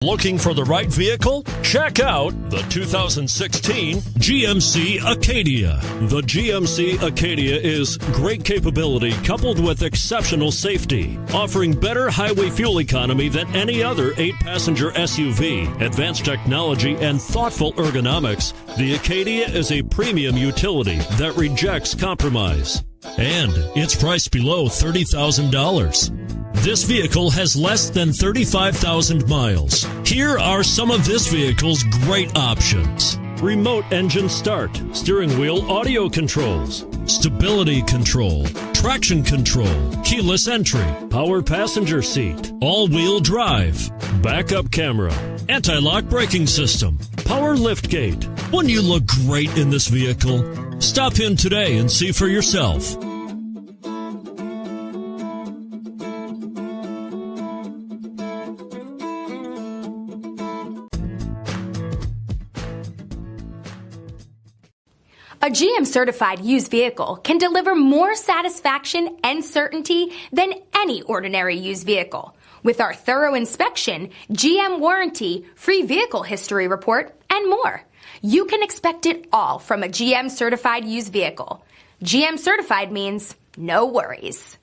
Looking for the right vehicle? Check out the 2016 GMC Acadia. The GMC Acadia is great capability coupled with exceptional safety, offering better highway fuel economy than any other 8-passenger SUV. Advanced technology and thoughtful ergonomics, the Acadia is a premium utility that rejects compromise. And it's priced below $30,000. This vehicle has less than 35,000 miles. Here are some of this vehicle's great options: remote engine start, steering wheel audio controls, stability control, traction control, keyless entry, power passenger seat, all-wheel drive, backup camera, anti-lock braking system, power liftgate. Wouldn't you look great in this vehicle? Stop in today and see for yourself. A GM-certified used vehicle can deliver more satisfaction and certainty than any ordinary used vehicle. With our thorough inspection, GM warranty, free vehicle history report, and more. You can expect it all from a GM-certified used vehicle. GM-certified means no worries.